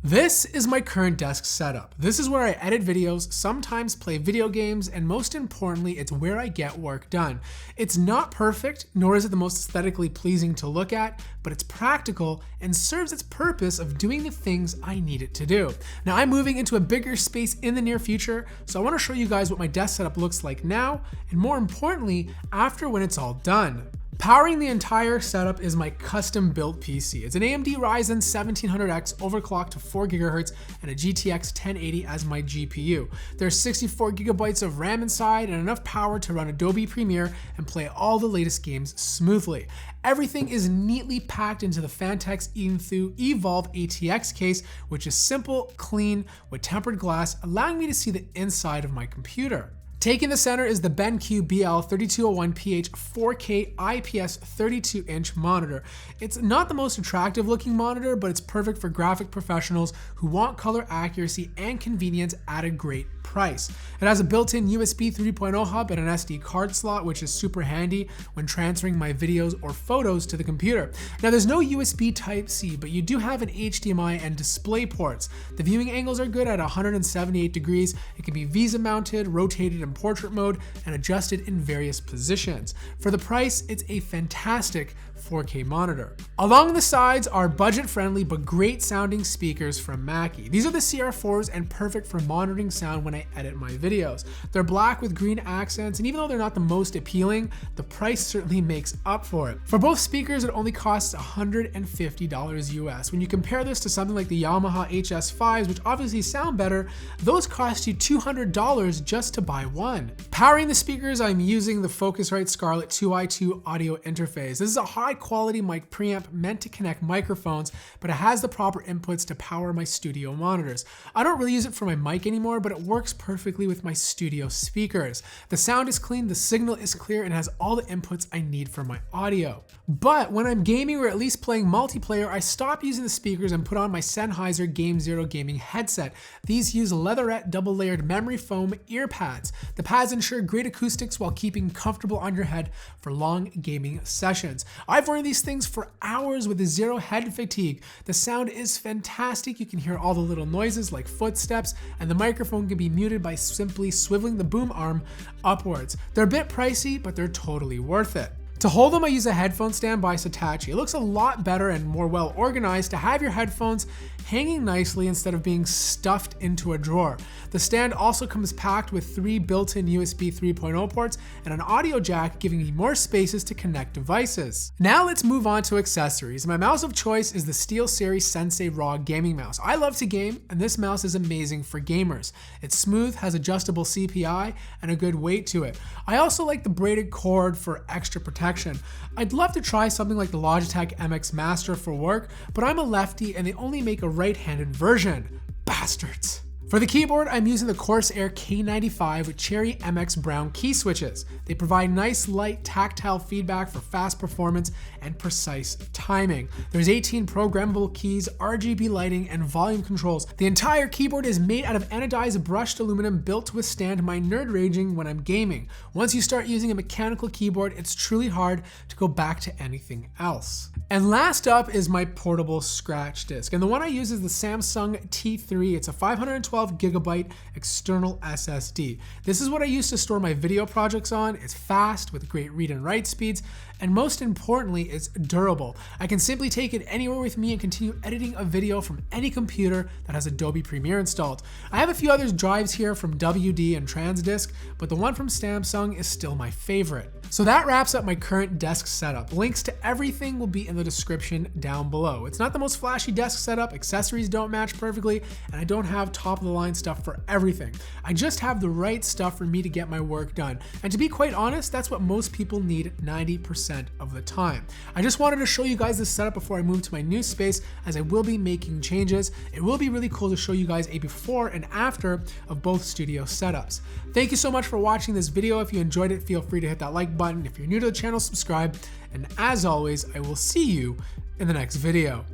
This is my current desk setup. This is where I edit videos, sometimes play video games, and most importantly, it's where I get work done. It's not perfect, nor is it the most aesthetically pleasing to look at, but it's practical and serves its purpose of doing the things I need it to do. Now, I'm moving into a bigger space in the near future, so I want to show you guys what my desk setup looks like now, and more importantly, after when it's all done. Powering the entire setup is my custom built PC. It's an AMD Ryzen 1700X overclocked to 4 GHz and a GTX 1080 as my GPU. There's 64 GB of RAM inside and enough power to run Adobe Premiere and play all the latest games smoothly. Everything is neatly packed into the Phanteks Enthoo Evolve ATX case, which is simple, clean, with tempered glass, allowing me to see the inside of my computer. Taking the center is the BenQ BL3201PH 4K IPS 32-inch monitor. It's not the most attractive looking monitor, but it's perfect for graphic professionals who want color accuracy and convenience at a great price. It has a built-in USB 3.0 hub and an SD card slot, which is super handy when transferring my videos or photos to the computer. Now, there's no USB Type-C, but you do have an HDMI and display ports. The viewing angles are good at 178 degrees. It can be VESA mounted, rotated in portrait mode, and adjusted in various positions. For the price, it's a fantastic 4K monitor. Along the sides are budget-friendly but great sounding speakers from Mackie. These are the CR4s and perfect for monitoring sound when I edit my videos. They're black with green accents, and even though they're not the most appealing, the price certainly makes up for it. For both speakers, it only costs $150 US. When you compare this to something like the Yamaha HS5s, which obviously sound better, those cost you $200 just to buy one. Powering the speakers, I'm using the Focusrite Scarlett 2i2 audio interface. This is a high quality mic preamp meant to connect microphones, but it has the proper inputs to power my studio monitors. I don't really use it for my mic anymore, but it works perfectly with my studio speakers. The sound is clean, the signal is clear, and has all the inputs I need for my audio. But when I'm gaming or at least playing multiplayer, I stop using the speakers and put on my Sennheiser Game Zero gaming headset. These use leatherette double-layered memory foam ear pads. The pads ensure great acoustics while keeping comfortable on your head for long gaming sessions. I've worn these things for hours with zero head fatigue. The sound is fantastic. You can hear all the little noises like footsteps, and the microphone can be muted by simply swiveling the boom arm upwards. They're a bit pricey, but they're totally worth it. To hold them, I use a headphone stand by Saatchi. It looks a lot better and more well organized to have your headphones hanging nicely instead of being stuffed into a drawer. The stand also comes packed with 3 built-in USB 3.0 ports and an audio jack, giving me more spaces to connect devices. Now let's move on to accessories. My mouse of choice is the SteelSeries Sensei Raw gaming mouse. I love to game, and this mouse is amazing for gamers. It's smooth, has adjustable CPI, and a good weight to it. I also like the braided cord for extra protection. I'd love to try something like the Logitech MX Master for work, but I'm a lefty and they only make a right-handed version. Bastards. For the keyboard, I'm using the Corsair K95 with Cherry MX Brown key switches. They provide nice, light, tactile feedback for fast performance and precise timing. There's 18 programmable keys, RGB lighting, and volume controls. The entire keyboard is made out of anodized brushed aluminum built to withstand my nerd raging when I'm gaming. Once you start using a mechanical keyboard, it's truly hard to go back to anything else. And last up is my portable scratch disc, and the one I use is the Samsung T3. It's a 512GB external SSD. This is what I use to store my video projects on. It's fast with great read and write speeds, and most importantly, it's durable. I can simply take it anywhere with me and continue editing a video from any computer that has Adobe Premiere installed. I have a few other drives here from WD and Transdisk, but the one from Samsung is still my favorite. So that wraps up my current desk setup. Links to everything will be in the description down below. It's not the most flashy desk setup, accessories don't match perfectly, and I don't have top of the line stuff for everything. I just have the right stuff for me to get my work done. And to be quite honest, that's what most people need 90% of the time. I just wanted to show you guys this setup before I move to my new space, as I will be making changes. It will be really cool to show you guys a before and after of both studio setups. Thank you so much for watching this video. If you enjoyed it, feel free to hit that like button. If you're new to the channel, subscribe. And as always, I will see you in the next video.